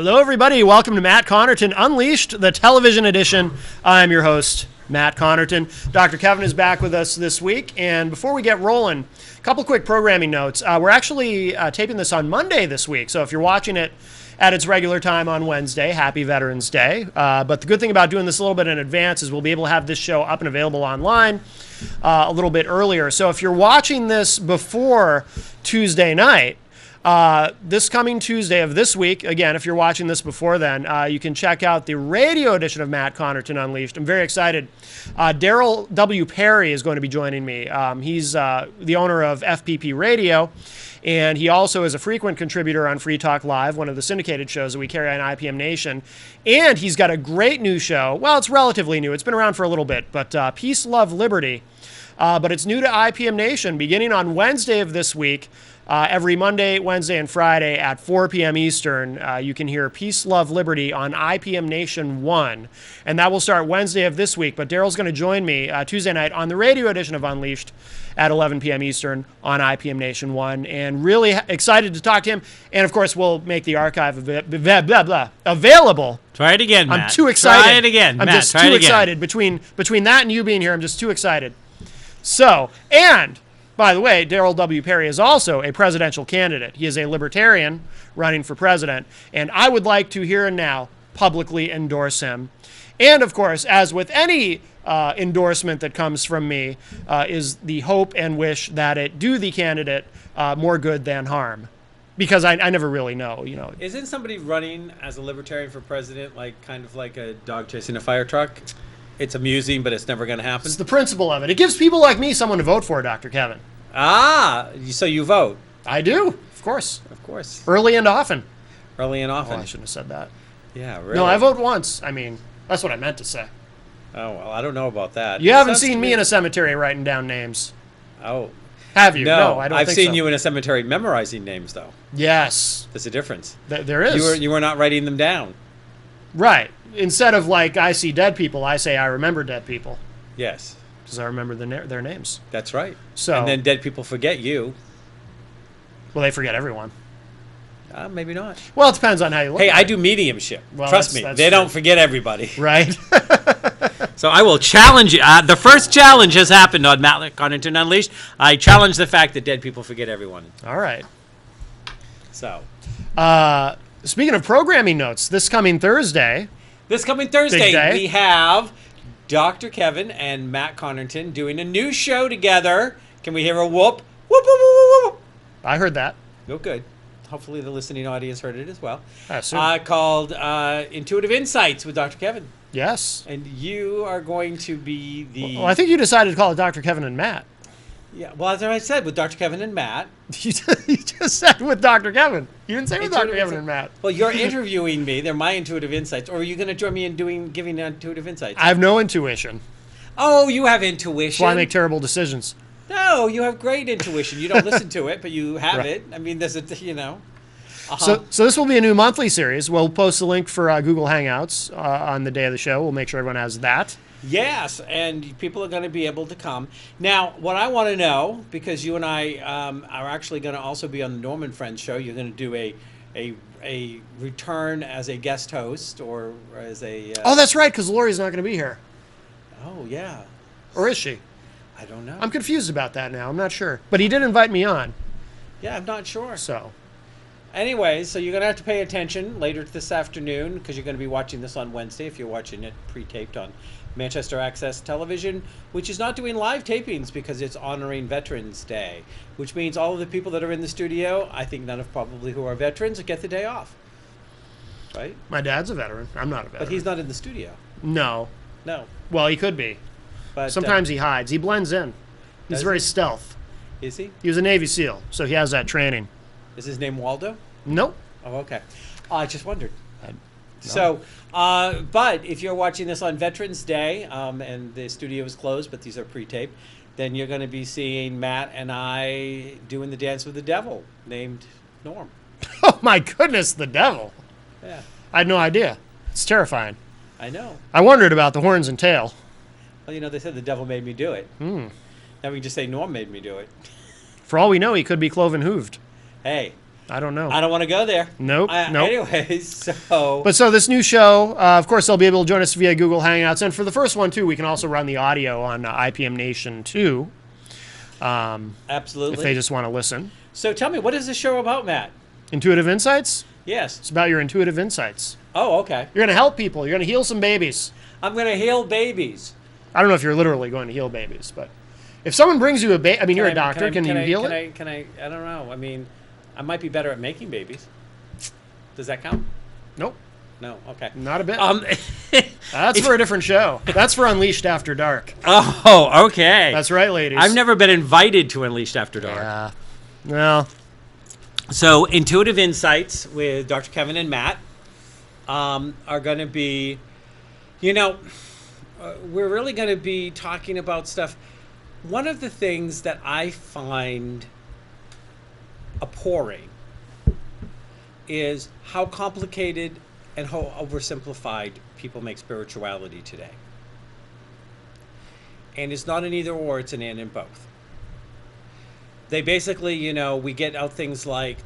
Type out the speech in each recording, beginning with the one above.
Hello, everybody. Welcome to Matt Connarton Unleashed, the television edition. I'm your host, Matt Connarton. Dr. Kevin is back with us this week. And before we get rolling, a couple quick programming notes. We're actually taping this on Monday this week. So if you're watching it at its regular time on Wednesday, happy Veterans Day. But the good thing about doing this a little bit in advance is we'll be able to have this show up and available online a little bit earlier. So if you're watching this before Tuesday night, this coming Tuesday of this week, again, if you're watching this before then, you can check out the radio edition of Matt Connarton Unleashed. I'm very excited. Daryl W. Perry is going to be joining me. He's the owner of FPP Radio, and he also is a frequent contributor on Free Talk Live, one of the syndicated shows that we carry on IPM Nation. And he's got a great new show. Well, it's relatively new. It's been around for a little bit, but Peace, Love, Liberty. But it's new to IPM Nation beginning on Wednesday of this week. Every Monday, Wednesday, and Friday at 4 p.m. Eastern, you can hear Peace, Love, Liberty on IPM Nation 1. And that will start Wednesday of this week. But Daryl's going to join me Tuesday night on the radio edition of Unleashed at 11 p.m. Eastern on IPM Nation 1. And really excited to talk to him. And, of course, we'll make the archive available. Try it again, Matt. I'm too excited. Try it again, I'm Matt. just too excited. Between that and you being here, I'm just too excited. So, and... by the way, Daryl W. Perry is also a presidential candidate. He is a libertarian running for president, and I would like to here and now publicly endorse him. And, of course, as with any endorsement that comes from me, is the hope and wish that it do the candidate more good than harm. Because I never really know, you know. Isn't somebody running as a libertarian for president kind of like a dog chasing a fire truck? It's amusing, but it's never going to happen. It's the principle of it. It gives people like me someone to vote for, Dr. Kevin. Ah, so you vote. I do, of course. Of course. Early and often. Early and often. Oh, I shouldn't have said that. Yeah, really. No, I vote once. I mean, that's what I meant to say. Oh, well, I don't know about that. You haven't seen me in a cemetery writing down names. Oh. Have you? No, I don't I've think seen so. you in a cemetery memorizing names, though. Yes. There's a difference. There is. You were not writing them down. Right. Instead of like, I see dead people, I say I remember dead people. Yes. Because I remember their names. That's right. So, and then dead people forget you. Well, they forget everyone. Maybe not. Well, it depends on how you look Hey, at I it. do mediumship. Well, Trust me, that's they true. don't forget everybody. Right. So I will challenge you. The first challenge has happened on Matt Connarton Unleashed. I challenge the fact that dead people forget everyone. All right. So. Speaking of programming notes, this coming Thursday, Thursday, day. we have Dr. Kevin and Matt Connarton doing a new show together. Can we hear a whoop? Whoop, whoop, whoop, whoop, whoop. I heard that. Oh, good. Hopefully the listening audience heard it as well. I assume. Called Intuitive Insights with Dr. Kevin. Yes. And you are going to be the... Well, I think you decided to call it Dr. Kevin and Matt. Yeah, well, as I said, with Dr. Kevin and Matt. You just said with Dr. Kevin. You didn't say with Dr. Kevin and Matt. Well, you're interviewing me. They're my intuitive insights. Or are you going to join me in giving intuitive insights? I have no intuition. Oh, you have intuition. That's why I make terrible decisions. No, you have great intuition. You don't listen to it, but you have Right. it. I mean, there's a, you know. Uh-huh. So this will be a new monthly series. We'll post a link for Google Hangouts on the day of the show. We'll make sure everyone has that. Yes, and people are going to be able to come. Now, what I want to know, because you and I are actually going to also be on the Norman Friends show, you're going to do a return as a guest host or as a... Oh, that's right, because Lori's not going to be here. Oh, yeah. Or is she? I don't know. I'm confused about that now. I'm not sure. But he did invite me on. Yeah, I'm not sure. So... Anyways, so you're going to have to pay attention later this afternoon because you're going to be watching this on Wednesday if you're watching it pre-taped on Manchester Access Television, which is not doing live tapings because it's honoring Veterans Day, which means all of the people that are in the studio, I think none of probably who are veterans, get the day off. Right? My dad's a veteran. I'm not a veteran. But he's not in the studio. No. No. Well, he could be. But Sometimes he hides. He blends in. He's Does very he? stealth. Is he? He was a Navy SEAL, so he has that training. Is his name Waldo? Nope. Oh, okay. I just wondered. So, but if you're watching this on Veterans Day, and the studio is closed, but these are pre-taped, then you're going to be seeing Matt and I doing the Dance with the Devil, named Norm. Oh, my goodness, the devil. Yeah, I had no idea. It's terrifying. I know. I wondered about the horns and tail. Well, you know, they said the devil made me do it. Hmm. Now we can just say Norm made me do it. For all we know, he could be cloven hooved. Hey, I don't know. I don't want to go there. Nope. Nope. Anyways, so. But so this new show, of course, they'll be able to join us via Google Hangouts. And for the first one, too, we can also run the audio on IPM Nation, too. Absolutely. If they just want to listen. So tell me, what is the show about, Matt? Intuitive Insights? Yes. It's about your intuitive insights. Oh, okay. You're going to help people. You're going to heal some babies. I'm going to heal babies. I don't know if you're literally going to heal babies, but if someone brings you a baby, I mean, you're a doctor. Can you heal it? Can I don't know. I mean, I might be better at making babies. Does that count? Nope. No. Okay. Not a bit. That's for a different show. That's for Unleashed After Dark. Oh, okay. That's right, ladies. I've never been invited to Unleashed After Dark. Yeah. Well. So, Intuitive Insights with Dr. Kevin and Matt are going to be, we're really going to be talking about stuff. One of the things that I find abhorring is how complicated and how oversimplified people make spirituality today. And it's not an either or, it's an and in both. They basically, we get out things like,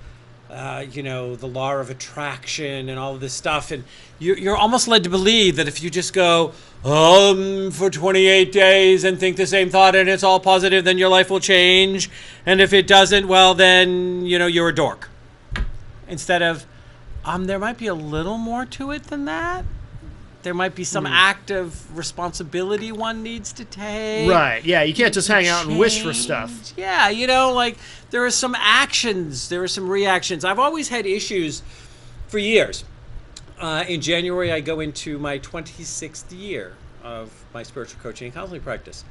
the law of attraction and all of this stuff. And you're almost led to believe that if you just go, for 28 days and think the same thought and it's all positive, then your life will change. And if it doesn't, well, then, you're a dork. Instead of, there might be a little more to it than that. There might be some act of responsibility one needs to take. Right, yeah, you can't just hang out and wish for stuff. Yeah, there are some actions, there are some reactions. I've always had issues for years. In January, I go into my 26th year of my spiritual coaching and counseling practice.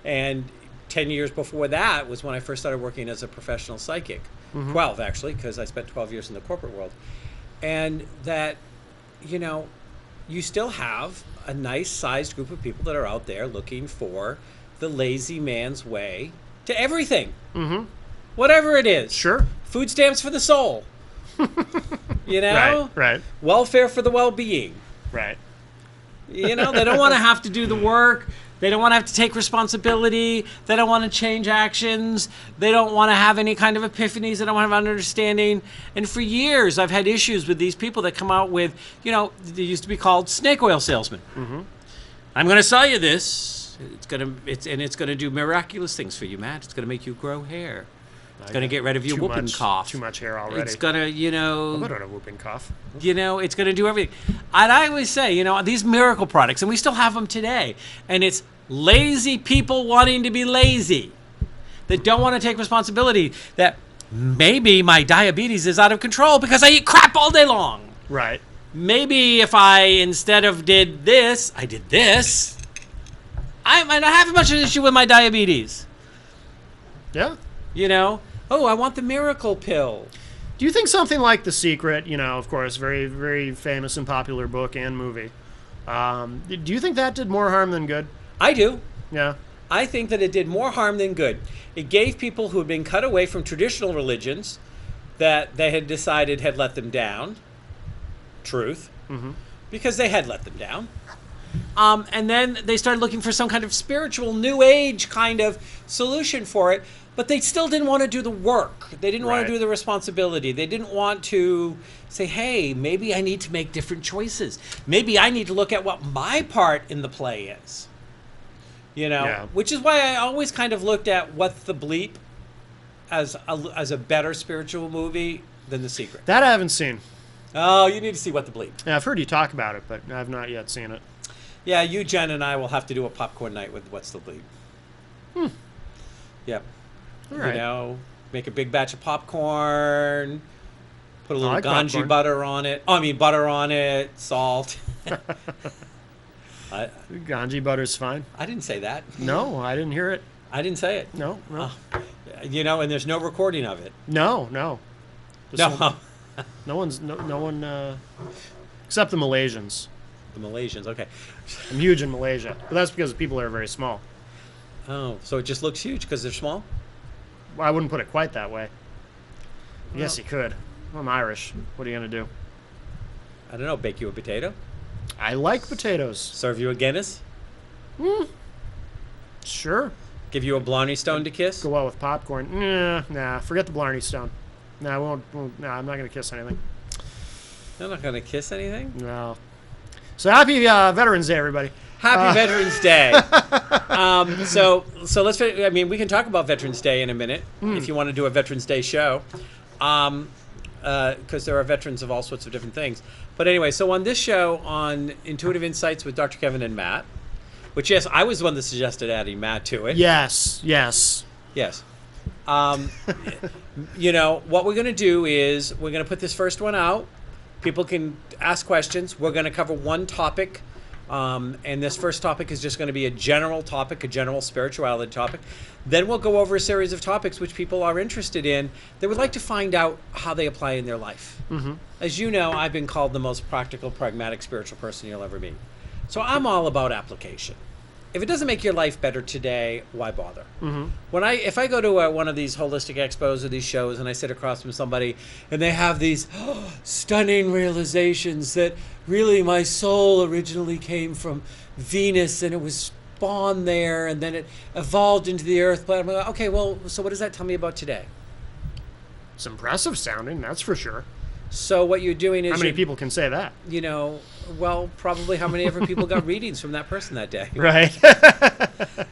And 10 years before that was when I first started working as a professional psychic. 12, actually, because I spent 12 years in the corporate world. And that, you still have a nice sized group of people that are out there looking for the lazy man's way to everything. Whatever it is. Sure. Food stamps for the soul. Right. Welfare for the well-being. Right. They don't want to have to do the work. They don't want to have to take responsibility. They don't want to change actions. They don't want to have any kind of epiphanies. They don't want to have an understanding. And for years, I've had issues with these people that come out with, they used to be called snake oil salesmen. I'm going to sell you this. It's going to do miraculous things for you, Matt. It's going to make you grow hair. It's going to get rid of your whooping cough. Too much hair already. It's going to, I don't have whooping cough. It's going to do everything. And I always say, these miracle products, and we still have them today, and it's lazy people wanting to be lazy, that don't want to take responsibility, that maybe my diabetes is out of control because I eat crap all day long. Right. Maybe if I, instead of did this, I did this, I might not have much of an issue with my diabetes. Yeah. I want the miracle pill. Do you think something like The Secret, of course, very, very famous and popular book and movie, do you think that did more harm than good? I do. Yeah. I think that it did more harm than good. It gave people who had been cut away from traditional religions that they had decided had let them down, truth, because they had let them down. And then they started looking for some kind of spiritual new age kind of solution for it, but they still didn't want to do the work. They didn't want to do the responsibility. They didn't want to say, hey, maybe I need to make different choices. Maybe I need to look at what my part in the play is. Which is why I always kind of looked at What the Bleep as a better spiritual movie than The Secret. That I haven't seen. Oh, you need to see What the Bleep. Yeah, I've heard you talk about it, but I've not yet seen it. Yeah, you, Jen, and I will have to do a popcorn night with What's the Bleep. Yep. All right. Make a big batch of popcorn, put a little like ganji popcorn. butter on it. Butter on it, salt. Ganji butter's fine. I didn't say that. No, I didn't hear it. I didn't say it. No. And there's no recording of it. No. No. No one, except the Malaysians. The Malaysians, okay. I'm huge in Malaysia, but that's because the people are very small. Oh, so it just looks huge because they're small? Well, I wouldn't put it quite that way. Yes, you could. I'm Irish. What are you going to do? I don't know. Bake you a potato? I like potatoes. Serve you a Guinness? Sure. Give you a Blarney Stone to kiss? Go well with popcorn. Nah, forget the Blarney Stone. No, I won't. No, I'm not going to kiss anything. You're not going to kiss anything? No. So happy Veterans Day, everybody. Happy Veterans Day. So let's. I mean, we can talk about Veterans Day in a minute if you want to do a Veterans Day show, because there are veterans of all sorts of different things. But anyway, so on this show on Intuitive Insights with Dr. Kevin and Matt, which yes, I was the one that suggested adding Matt to it. Yes. You know, what we're going to do is we're going to put this first one out. People can ask questions. We're going to cover one topic. And this first topic is just going to be a general topic, a general spirituality topic. Then we'll go over a series of topics which people are interested in. They would like to find out how they apply in their life. Mm-hmm. As you know, I've been called the most practical, pragmatic, spiritual person you'll ever meet. So I'm all about application. If it doesn't make your life better today, why bother? Mm-hmm. If I go to one of these holistic expos or these shows and I sit across from somebody and they have these stunning realizations that really my soul originally came from Venus and it was spawned there and then it evolved into the earth. But I'm like, okay, well, so what does that tell me about today? It's impressive sounding, that's for sure. So what you're doing is... How many people can say that? You know, well, probably how many ever people got readings from that person that day. Right.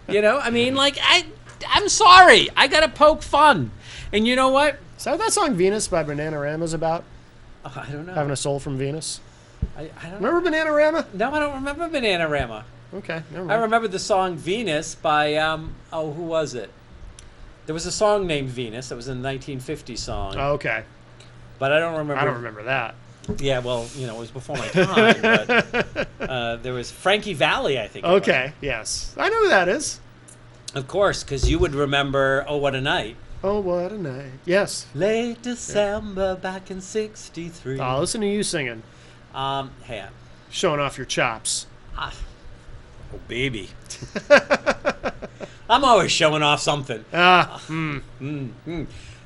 You know, I mean, like, I'm sorry. I got to poke fun. And you know what? Is that what that song Venus by Bananarama's about? I don't know. Having a soul from Venus? I don't know. Remember Bananarama? No, I don't remember Bananarama. Okay, never mind. I remember the song Venus by, who was it? There was a song named Venus. That was a 1950 song. Oh, okay. But I don't remember. I don't remember that. Yeah, well, you know, it was before my time. But there was Frankie Valli, I think. Okay, yes. I know who that is. Of course, because you would remember Oh, What a Night. Oh, what a night. Yes. Late December back in 63. Oh, listen to you singing. Hey. Showing off your chops. Oh, baby. I'm always showing off something.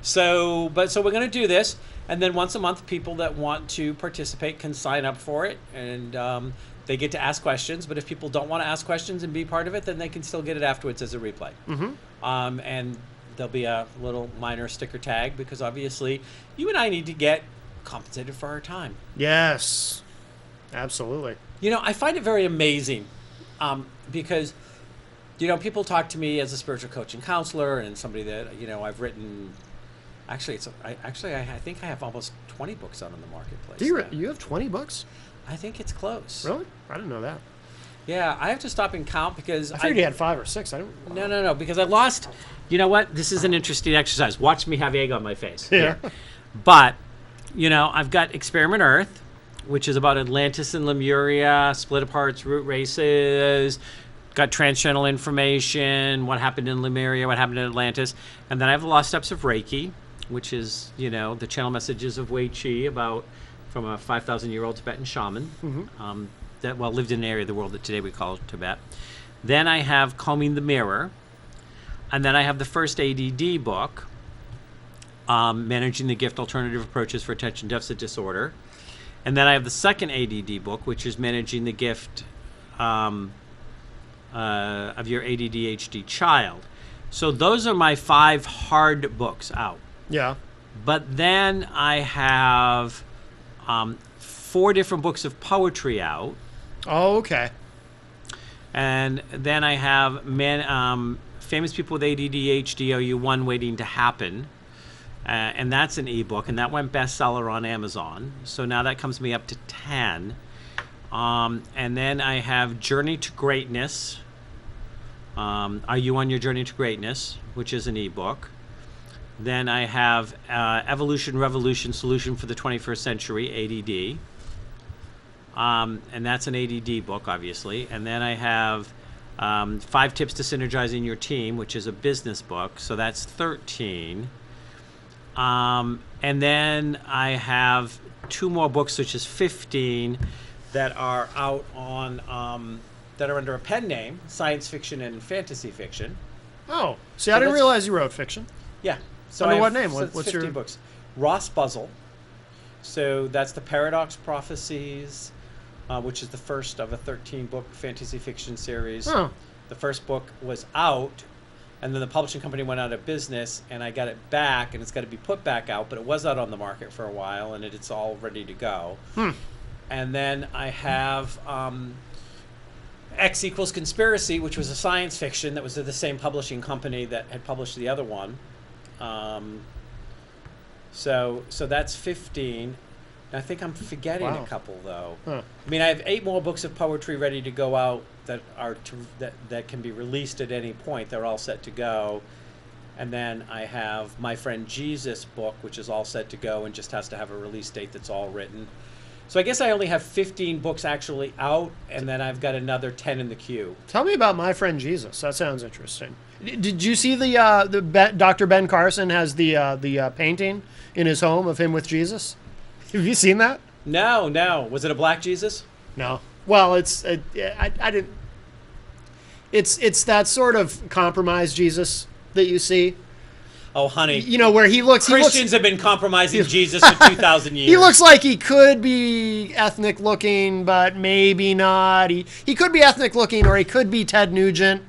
So we're going to do this. And then once a month, people that want to participate can sign up for it. And they get to ask questions. But if people don't want to ask questions and be part of it, then they can still get it afterwards as a replay. Mm-hmm. And there'll be a little minor sticker tag because obviously you and I need to get compensated for our time. Yes. Absolutely. You know, I find it very amazing because, you know, people talk to me as a spiritual coach and counselor and somebody that, you know, I've written... Actually, I think I have almost 20 books out on the marketplace. You have 20 books? I think it's close. Really? I didn't know that. Yeah, I have to stop and count because... I figured you had 5 or 6. I don't. No, because I lost... You know what? This is an interesting exercise. Watch me have egg on my face. Yeah. But, you know, I've got Experiment Earth, which is about Atlantis and Lemuria, split apart root races, got transcendental information, what happened in Lemuria, what happened in Atlantis. And then I have The Lost Steps of Reiki, which is, you know, the channel messages of Wei Chi from a 5,000-year-old Tibetan shaman that lived in an area of the world that today we call Tibet. Then I have Combing the Mirror, and then I have the first ADD book, Managing the Gift: Alternative Approaches for Attention Deficit Disorder, and then I have the second ADD book, which is Managing the Gift of Your ADD/ADHD Child. So those are my 5 hard books out. Yeah. But then I have 4 different books of poetry out. Oh, okay. And then I have Famous People with ADD/ADHD OU1 Waiting to Happen. And that's an ebook. And that went bestseller on Amazon. So now that comes me up to 10. And then I have Journey to Greatness. Are You on Your Journey to Greatness? Which is an ebook. Then I have Evolution, Revolution, Solution for the 21st Century, ADD. And that's an ADD book, obviously. And then I have 5 Tips to Synergizing Your Team, which is a business book. So that's 13. And then I have 2 more books, which is 15, that are out on, that are under a pen name, science fiction and fantasy fiction. Oh, see, I didn't realize you wrote fiction. Yeah. So under what name? What's 15 your books? Ross Buzzle. So that's the Paradox Prophecies, which is the first of a 13-book fantasy fiction series. Oh. The first book was out And then the publishing company went out of business, and I got it back, and it's got to be put back out, but it was out on the market for a while, and it's all ready to go. And then I have X equals Conspiracy, which was a science fiction that was at the same publishing company that had published the other one. So that's 15. I think I'm forgetting a couple, though. I mean, I have 8 more books of poetry ready to go out that are that can be released at any point. They're all set to go. And then I have My Friend Jesus book, which is all set to go and just has to have a release date that's all written. So I guess I only have 15 books actually out, and then I've got another 10 in the queue. Tell me about My Friend Jesus. That sounds interesting. Did you see the Dr. Ben Carson has the painting in his home of him with Jesus? Have you seen that? No. Was it a black Jesus? No. Well, I didn't. It's that sort of compromised Jesus that you see. Oh, honey. You know, where he looks... Christians have been compromising Jesus for 2,000 years. He looks like he could be ethnic looking, but maybe not. He could be ethnic looking, or he could be Ted Nugent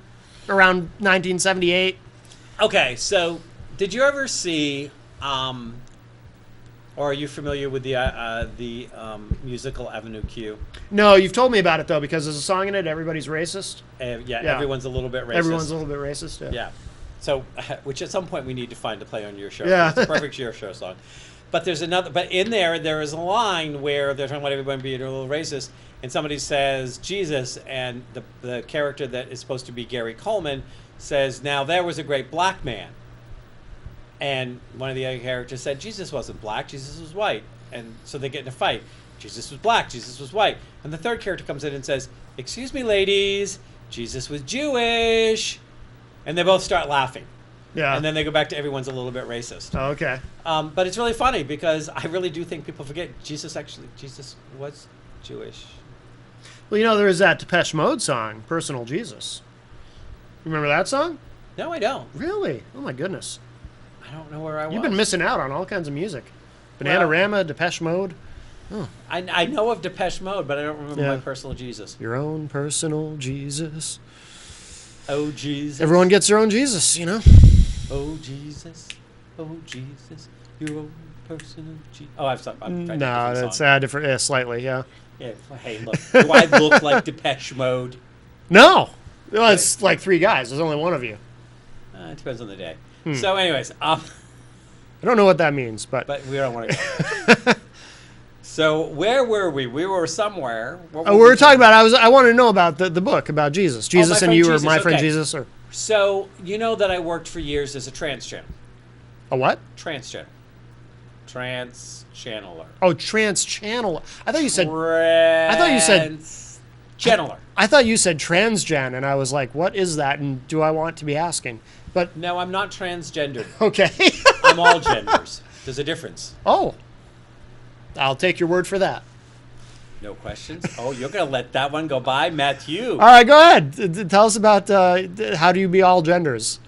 around 1978. Okay, so did you ever see... or are you familiar with the musical Avenue Q? No, you've told me about it, though, because there's a song in it, Everybody's Racist. Yeah, everyone's a little bit racist. Everyone's a little bit racist, yeah. So, which at some point we need to find to play on your show. Yeah. It's a perfect your show song. But there's another. But in there is a line where they're talking about everybody being a little racist, and somebody says Jesus, and the character that is supposed to be Gary Coleman says, "Now there was a great black man." And one of the other characters said, Jesus wasn't black, Jesus was white. And so they get in a fight. Jesus was black, Jesus was white. And the third character comes in and says, excuse me, ladies, Jesus was Jewish. And they both start laughing. Yeah. And then they go back to everyone's a little bit racist. Oh, okay. But it's really funny because I really do think people forget Jesus was Jewish. Well, you know, there is that Depeche Mode song, Personal Jesus. Remember that song? No, I don't. Really? Oh, my goodness. I don't know where I was. You've been missing out on all kinds of music. Bananarama, Depeche Mode. Oh. I know of Depeche Mode, but I don't remember my personal Jesus. Your own personal Jesus. Oh, Jesus. Everyone gets their own Jesus, you know? Oh, Jesus. Oh, Jesus. Your own personal Jesus. Oh, I'm trying no, to that's different. Yeah, slightly, yeah. Yeah, hey, look. Do I look like Depeche Mode? No. Well, it's like 3 guys. There's only one of you. It depends on the day. So, anyways, I don't know what that means, but we don't want to go. So, where were we? We were somewhere. We were talking about. I wanted to know about the book about Jesus. Jesus and you were My Friend Jesus, or so you know that I worked for years as a trans channel. A what? Trans channel. Trans channeler. Oh, trans channeler. I thought you said. Channeler. I thought you said transgen, and I was like, what is that? And do I want to be asking? But no, I'm not transgendered. Okay. I'm all genders. There's a difference. Oh. I'll take your word for that. No questions? Oh, you're going to let that one go by? Matthew. All right, go ahead. Tell us about how do you be all genders?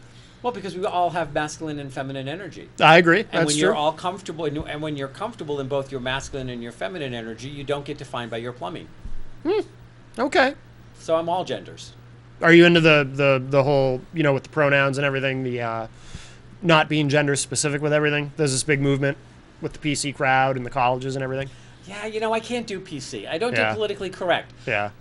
Well, because we all have masculine and feminine energy. I agree. And That's when true. you're all comfortable, and when you're comfortable in both your masculine and your feminine energy, you don't get defined by your plumbing. Okay. So I'm all genders. Are you into the whole, you know, with the pronouns and everything, the not being gender specific with everything? There's this big movement with the PC crowd and the colleges and everything. Yeah, you know, I can't do PC. I don't do politically correct. Yeah.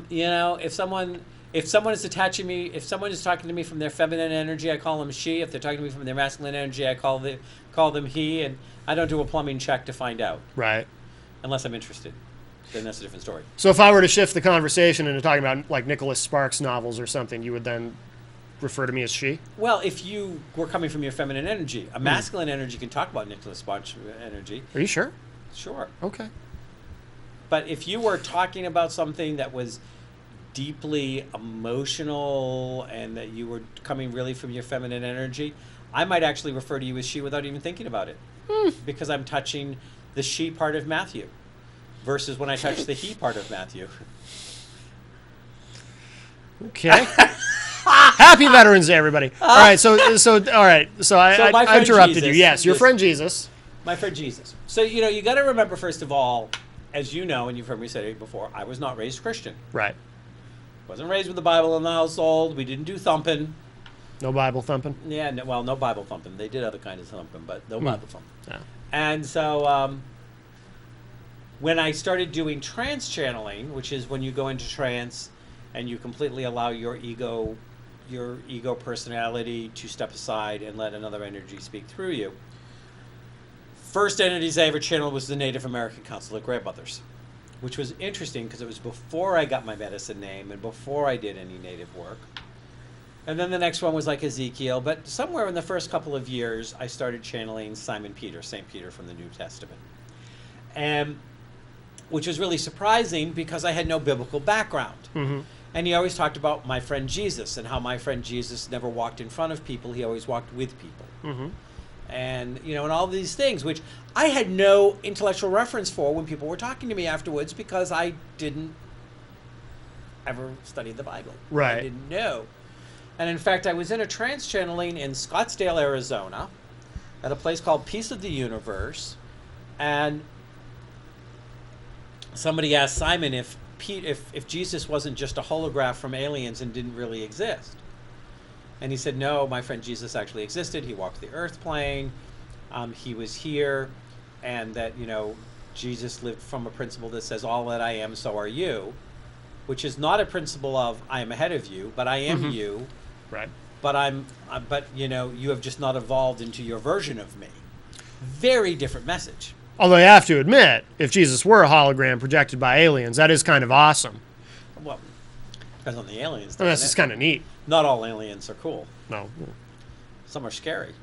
You know, if someone is attaching me, if someone is talking to me from their feminine energy, I call them she. If they're talking to me from their masculine energy, I call them he. And I don't do a plumbing check to find out. Right. Unless I'm interested. Then that's a different story. So if I were to shift the conversation into talking about like Nicholas Sparks novels or something, you would then refer to me as she? Well, if you were coming from your feminine energy, a masculine energy can talk about Nicholas Sparks energy. Are you sure? Sure. Okay. But if you were talking about something that was deeply emotional and that you were coming really from your feminine energy, I might actually refer to you as she without even thinking about it. Because I'm touching the she part of Matthew versus when I touch the he part of Matthew. Okay. Happy Veterans Day, everybody. All right, so I interrupted Jesus, you. Yes, your friend Jesus. My friend Jesus. So, you know, you got to remember, first of all, as you know, and you've heard me say it before, I was not raised Christian. Right. Wasn't raised with the Bible in the household. We didn't do thumping. No Bible thumping. Yeah, no, well, no Bible thumping. They did other kind of thumping, but no Bible thumping. Yeah. And so when I started doing trance channeling, which is when you go into trance and you completely allow your ego personality to step aside and let another energy speak through you. First entities I ever channeled was the Native American Council of Grandmothers, which was interesting because it was before I got my medicine name and before I did any native work. And then the next one was like Ezekiel, but somewhere in the first couple of years, I started channeling Simon Peter, St. Peter from the New Testament. And which was really surprising because I had no biblical background. Mm-hmm. And he always talked about my friend Jesus and how my friend Jesus never walked in front of people. He always walked with people. Mm-hmm. And, you know, and all these things, which I had no intellectual reference for when people were talking to me afterwards because I didn't ever study the Bible. Right. I didn't know. And in fact, I was in a trance channeling in Scottsdale, Arizona, at a place called Peace of the Universe. And somebody asked Simon if Jesus wasn't just a holograph from aliens and didn't really exist. And he said, no, my friend Jesus actually existed. He walked the earth plane. He was here. And that, you know, Jesus lived from a principle that says, all that I am, so are you. Which is not a principle of, I am ahead of you, but I am you. Right. But you know, you have just not evolved into your version of me. Very different message. Although you have to admit, if Jesus were a hologram projected by aliens, that is kind of awesome. Well, depends on the aliens. And that's just kind of neat. Not all aliens are cool. No. Some are scary.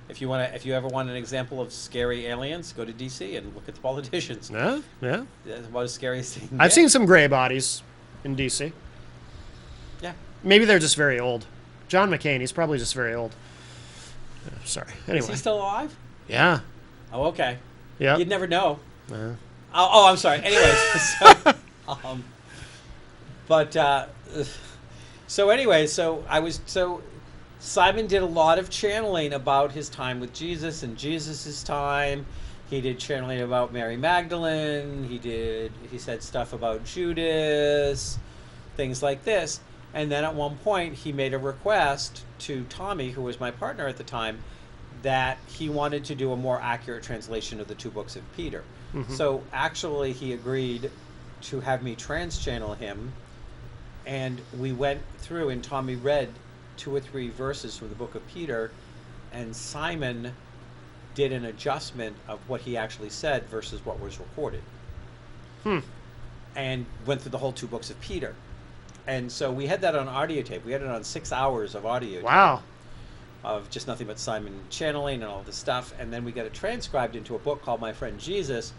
If you ever want an example of scary aliens, go to DC and look at the politicians. Yeah, yeah. That's about as scary as they can I've get. seen some gray bodies in D.C. Yeah. Maybe they're just very old. John McCain, he's probably just very old. Sorry. Anyway. Is he still alive? Yeah. Oh, okay. Yeah. You'd never know. Uh, Oh, I'm sorry. Anyways, so Simon did a lot of channeling about his time with Jesus and Jesus's time. He did channeling about Mary Magdalene. He said stuff about Judas, things like this. And then at one point, he made a request to Tommy, who was my partner at the time, that he wanted to do a more accurate translation of the two books of Peter. Mm-hmm. So actually, he agreed to have me trans-channel him, and we went through, and Tommy read 2 or 3 verses from the book of Peter, and Simon did an adjustment of what he actually said versus what was recorded. And went through the whole 2 books of Peter. And so we had that on audio tape. We had it on 6 hours of audio tape. wow. Of just nothing but Simon channeling and all this stuff. And then we got it transcribed into a book called My Friend Jesus,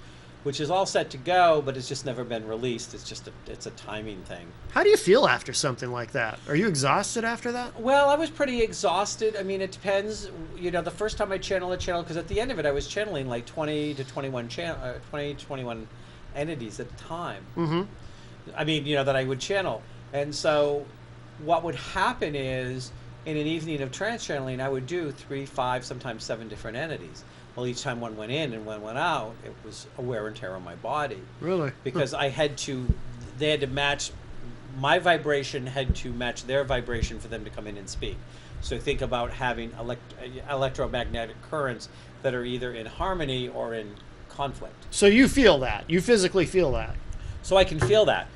which is all set to go, but it's just never been released. It's a timing thing. How do you feel after something like that? Are you exhausted after that? Well, I was pretty exhausted. I mean, it depends. You know, the first time I channel, because at the end of it, I was channeling like 20 to 21 entities at a time. Mm-hmm. I mean, you know, that I would channel. And so what would happen is, in an evening of trance channeling, I would do 3, 5, sometimes 7 different entities. Well, each time one went in and one went out, it was a wear and tear on my body. Really? Because they had to match, my vibration had to match their vibration for them to come in and speak. So think about having electromagnetic currents that are either in harmony or in conflict. So you feel that. You physically feel that. So I can feel that.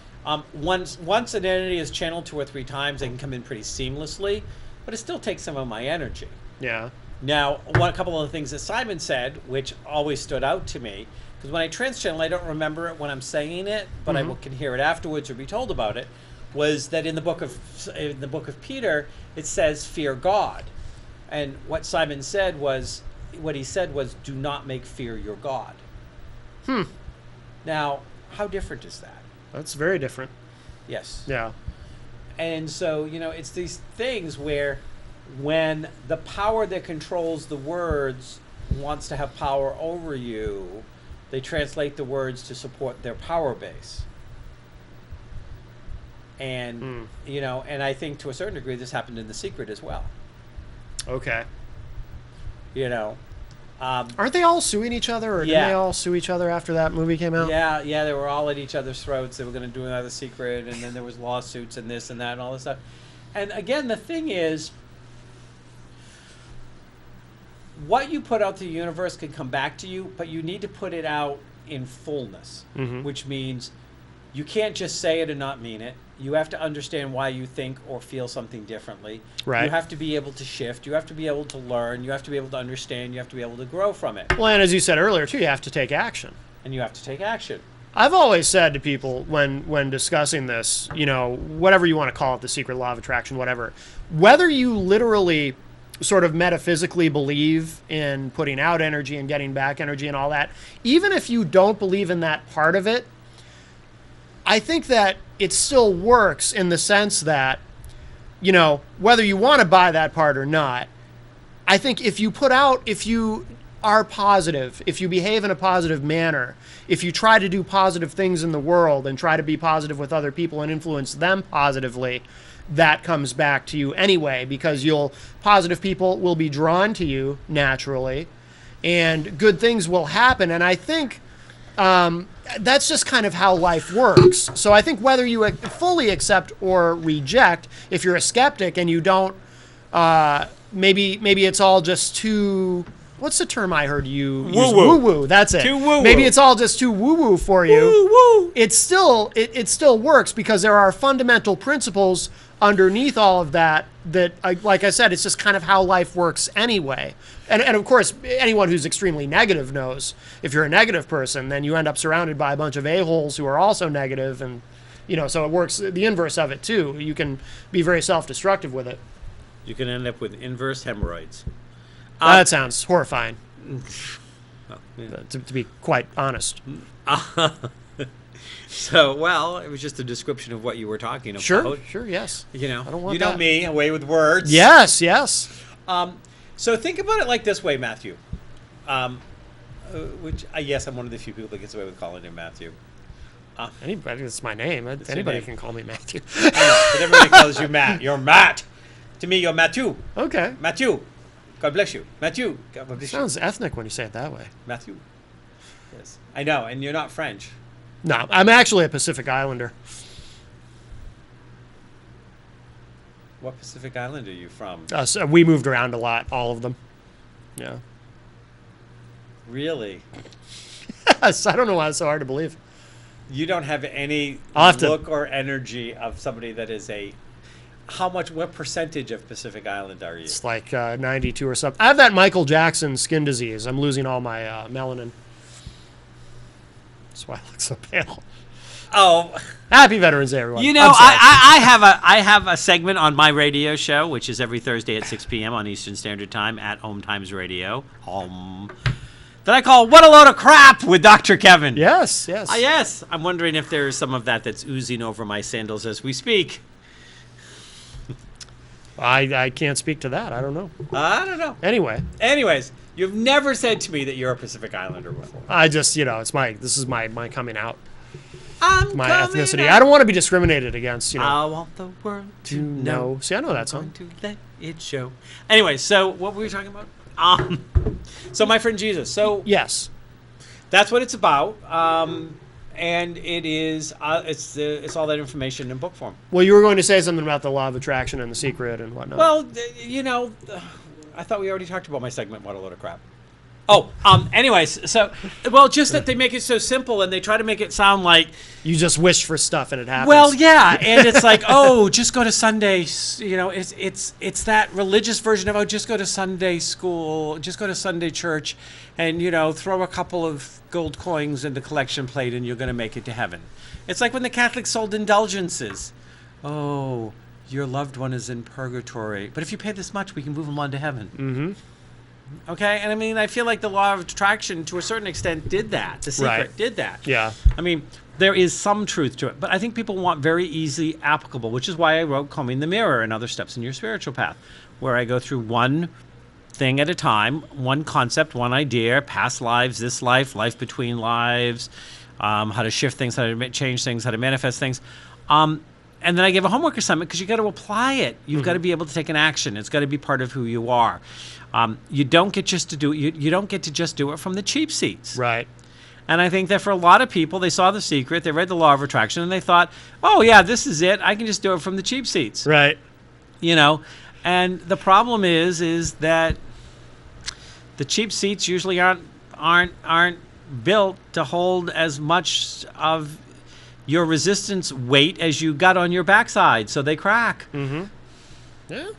Once an entity is channeled 2 or 3 times, they can come in pretty seamlessly, but it still takes some of my energy. Yeah. Now, a couple of the things that Simon said, which always stood out to me, because when I trans-channel, I don't remember it when I'm saying it, but I can hear it afterwards or be told about it, was that in the book of Peter, it says, fear God. And what Simon said was, do not make fear your God. Now, how different is that? That's very different. Yes. Yeah. And so, you know, it's these things where when the power that controls the words wants to have power over you, they translate the words to support their power base. And, you know, and I think to a certain degree this happened in The Secret as well. Okay. You know. Aren't they all suing each other, or did they all sue each other after that movie came out? Yeah, they were all at each other's throats. They were going to do another Secret, and then there was lawsuits and this and that and all this stuff. And again, the thing is, what you put out to the universe can come back to you, but you need to put it out in fullness, which means you can't just say it and not mean it. You have to understand why you think or feel something differently. Right. You have to be able to shift. You have to be able to learn. You have to be able to understand. You have to be able to grow from it. Well, and as you said earlier, too, you have to take action. And you have to take action. I've always said to people when discussing this, whatever you want to call it, the secret law of attraction, whatever, whether you literally sort of metaphysically believe in putting out energy and getting back energy and all that, even if you don't believe in that part of it, I think that it still works in the sense that, whether you want to buy that part or not, I think if you are positive, if you behave in a positive manner, if you try to do positive things in the world and try to be positive with other people and influence them positively, that comes back to you anyway, because positive people will be drawn to you naturally and good things will happen. And I think that's just kind of how life works. So I think whether you fully accept or reject, if you're a skeptic and you don't, maybe it's all just too, what's the term I heard you use? Woo-woo. That's it. Too woo-woo. Maybe it's all just too woo-woo for you. Woo-woo. It still works because there are fundamental principles underneath all of that, like I said, it's just kind of how life works anyway. And of course, anyone who's extremely negative knows if you're a negative person, then you end up surrounded by a bunch of a-holes who are also negative, and so it works the inverse of it too. You can be very self-destructive with it. You can end up with inverse hemorrhoids. That sounds horrifying. Well, yeah. To be quite honest. So, well, it was just a description of what you were talking about. Sure, yes. I don't want that. me, away with words. Yes. So think about it like this way, Matthew. Yes, I'm one of the few people that gets away with calling him Matthew. Anybody, it's my name. Anybody can call me Matthew. I know, but everybody calls you Matt. You're Matt. To me, you're Matthew. Okay. Matthew. God bless you. Matthew. God bless you. Sounds ethnic when you say it that way. Matthew. Yes. I know, and you're not French. No, I'm actually a Pacific Islander. What Pacific Island are you from? So we moved around a lot, all of them. Yeah. Really? Yes, I don't know why it's so hard to believe. You don't have any look or energy of somebody that is what percentage of Pacific Island are you? It's like 92 or something. I have that Michael Jackson skin disease. I'm losing all my melanin. That's why I look so pale. Oh, happy Veterans Day, everyone! I have a segment on my radio show, which is every Thursday at 6 p.m. on Eastern Standard Time at Home Times Radio. That I call "What a Load of Crap" with Dr. Kevin. Yes. Yes. I'm wondering if there's some of that's oozing over my sandals as we speak. I can't speak to that. I don't know. Anyways, you've never said to me that you're a Pacific Islander before. I just, this is my coming out. My ethnicity. I don't want to be discriminated against, I want the world to know. See, I know that song. To let it show. Anyway, so what were we talking about? So my friend Jesus. So yes, that's what it's about. And it is, it's all that information in book form. Well, you were going to say something about the law of attraction and the secret and whatnot. Well, I thought we already talked about my segment, What a Load of Crap. Oh, anyways, so, just that they make it so simple and they try to make it sound like... You just wish for stuff and it happens. Well, yeah, and it's like, just go to Sunday, it's that religious version of, just go to Sunday school, just go to Sunday church, and, throw a couple of gold coins in the collection plate and you're going to make it to heaven. It's like when the Catholics sold indulgences. Oh, your loved one is in purgatory, but if you pay this much, we can move them on to heaven. Mm-hmm. Okay, and I mean, I feel like the law of attraction, to a certain extent, did that. The secret did that. Yeah. I mean, there is some truth to it, but I think people want very easy applicable, which is why I wrote Combing the Mirror and Other Steps in Your Spiritual Path, where I go through one thing at a time, one concept, one idea, past lives, this life, life between lives, how to shift things, how to change things, how to manifest things. And then I give a homework assignment because you got to apply it. You've got to be able to take an action. It's got to be part of who you are. You don't get just to do it. You don't get to just do it from the cheap seats. Right. And I think that for a lot of people, they saw The Secret, they read the Law of Attraction, and they thought, oh, yeah, this is it. I can just do it from the cheap seats. Right. And the problem is that the cheap seats usually aren't built to hold as much of your resistance weight as you got on your backside, so they crack. Yeah.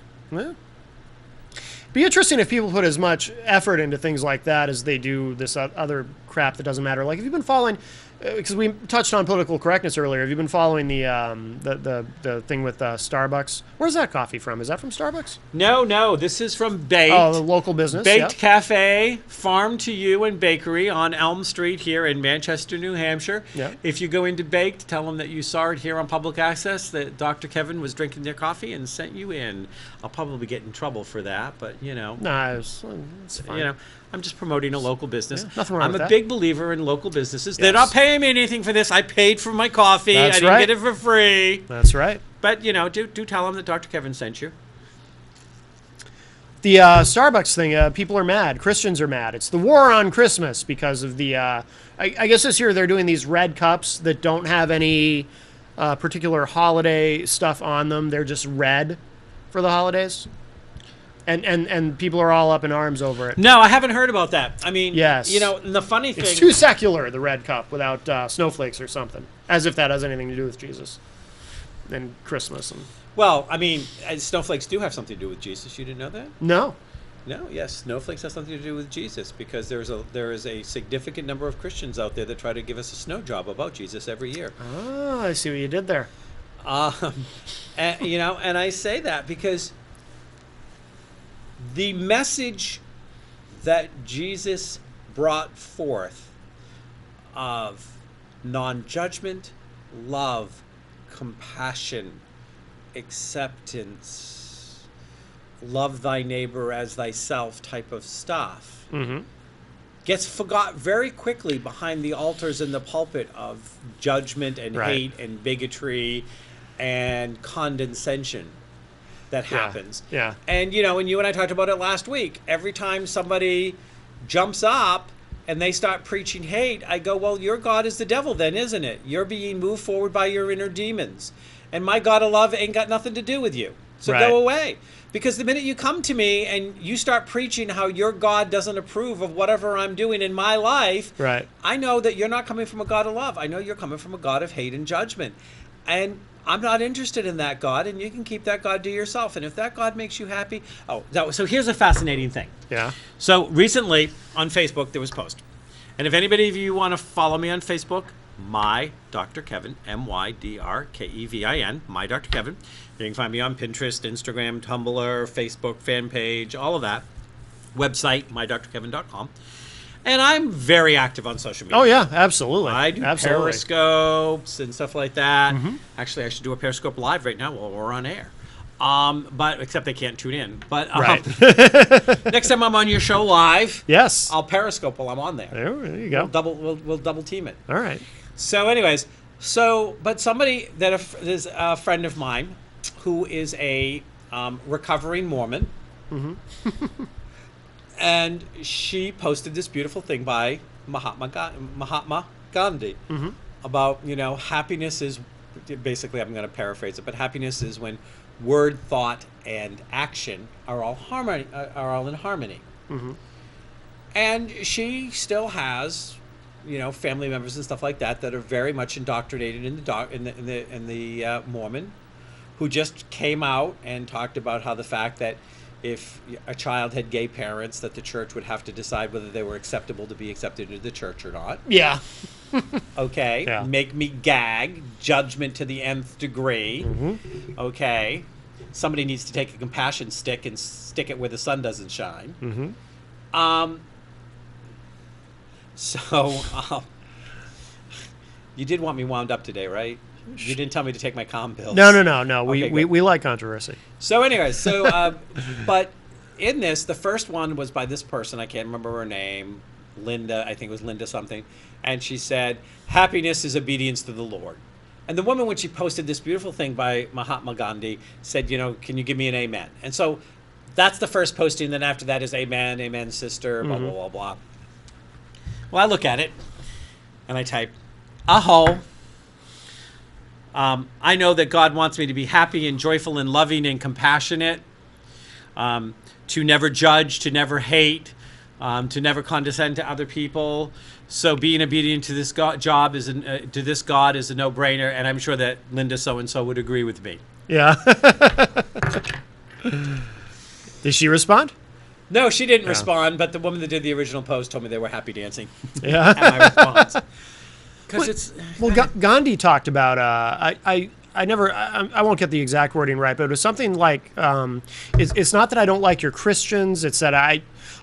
Be interesting if people put as much effort into things like that as they do this other crap that doesn't matter. Like, if you've been following, because we touched on political correctness earlier, have you been following the thing with Starbucks? Where's that coffee from? Is that from Starbucks? No, this is from Baked. Oh, the local business. Baked Cafe, farm to you and bakery on Elm Street here in Manchester, New Hampshire. Yeah. If you go into Baked, tell them that you saw it here on Public Access, that Dr. Kevin was drinking their coffee and sent you in. I'll probably get in trouble for that, but Nah, it's fine. I'm just promoting a local business. Yeah, nothing wrong with that. I'm a big believer in local businesses. Yes. They're not paying me anything for this. I paid for my coffee. That's I didn't right. get it for free. That's right. But, do tell them that Dr. Kevin sent you. The Starbucks thing, people are mad. Christians are mad. It's the war on Christmas because of the... I guess this year they're doing these red cups that don't have any particular holiday stuff on them. They're just red for the holidays. And people are all up in arms over it. No, I haven't heard about that. I mean, yes. And the funny thing... It's too secular, the red cup, without snowflakes or something. As if that has anything to do with Jesus and Christmas. Well, I mean, snowflakes do have something to do with Jesus. You didn't know that? No. No, yes, snowflakes have something to do with Jesus because there is a significant number of Christians out there that try to give us a snow job about Jesus every year. Oh, I see what you did there. And I say that because the message that Jesus brought forth of non-judgment, love, compassion, acceptance, love thy neighbor as thyself type of stuff gets forgot very quickly behind the altars in the pulpit of judgment and hate and bigotry and condescension that happens. Yeah. And, and you and I talked about it last week. Every time somebody jumps up and they start preaching hate, I go, well, your God is the devil then, isn't it? You're being moved forward by your inner demons. And my God of love ain't got nothing to do with you. So go away. Because the minute you come to me and you start preaching how your God doesn't approve of whatever I'm doing in my life, I know that you're not coming from a God of love. I know you're coming from a God of hate and judgment. And I'm not interested in that God, and you can keep that God to yourself. And if that God makes you happy... So here's a fascinating thing. Yeah. So recently on Facebook, there was a post. And if anybody of you want to follow me on Facebook, my Dr. Kevin, MYDRKEVIN, my Dr. Kevin. You can find me on Pinterest, Instagram, Tumblr, Facebook fan page, all of that. Website, mydrkevin.com. And I'm very active on social media. Oh, yeah, absolutely. I do Periscopes and stuff like that. Actually, I should do a Periscope live right now while we're on air. But except they can't tune in. But next time I'm on your show live, yes, I'll Periscope while I'm on there. There you go. We'll double team it. All right. So, anyways, but somebody that is a friend of mine who is a recovering Mormon, and she posted this beautiful thing by Mahatma Gandhi about happiness is basically, I'm going to paraphrase it, but happiness is when word, thought, and action are all in harmony. And she still has family members and stuff like that are very much indoctrinated in the Mormon, who just came out and talked about how the fact that if a child had gay parents, that the church would have to decide whether they were acceptable to be accepted into the church or not. Yeah. Okay. Yeah. Make me gag. Judgment to the nth degree. Okay. Somebody needs to take a compassion stick and stick it where the sun doesn't shine. You did want me wound up today, right? You didn't tell me to take my comm pills. No. Okay, We like controversy. So anyways, but in this, the first one was by this person. I can't remember her name. Linda, I think it was Linda something. And she said, happiness is obedience to the Lord. And the woman, when she posted this beautiful thing by Mahatma Gandhi, said, can you give me an amen? And so that's the first posting. Then after that is amen, sister, blah, blah, blah, blah. Well, I look at it and I type, aho. I know that God wants me to be happy and joyful and loving and compassionate, to never judge, to never hate, to never condescend to other people. So being obedient to this God is a no-brainer, and I'm sure that Linda so-and-so would agree with me. Yeah. Did she respond? No, she didn't respond, but the woman that did the original post told me they were happy dancing. Yeah. At my response. Because Gandhi talked about, I won't get the exact wording right, but it was something like, it's not that I don't like your Christians, it's that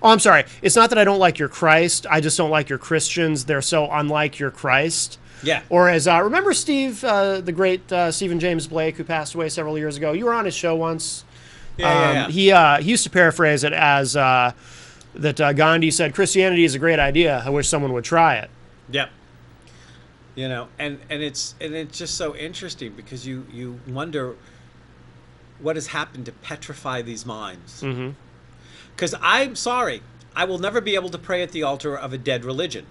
I'm sorry, it's not that I don't like your Christ, I just don't like your Christians, they're so unlike your Christ. Yeah. Or as, remember Steve, the great Stephen James Blake, who passed away several years ago? You were on his show once. Yeah. He used to paraphrase it as that Gandhi said, Christianity is a great idea, I wish someone would try it. Yep. You know, and it's just so interesting because you wonder what has happened to petrify these minds. Because I'm sorry, I will never be able to pray at the altar of a dead religion.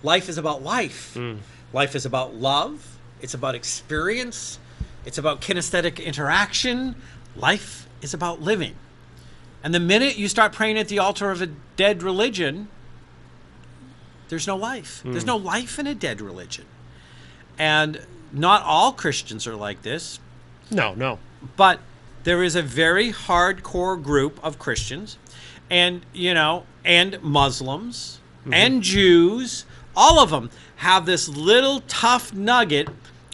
Life is about life. Life is about love. It's about experience. It's about kinesthetic interaction. Life is about living. And the minute you start praying at the altar of a dead religion, there's no life. There's no life in a dead religion. And not all Christians are like this. No. But there is a very hardcore group of Christians and, and Muslims and Jews. All of them have this little tough nugget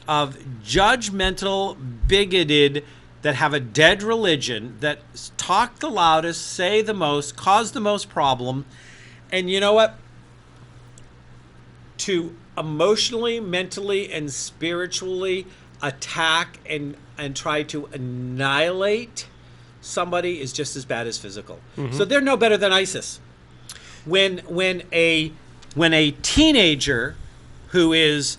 of judgmental, bigoted, that have a dead religion, that talk the loudest, say the most, cause the most problem. And you know what? To emotionally, mentally, and spiritually attack and try to annihilate somebody is just as bad as physical. So they're no better than ISIS. When a teenager who is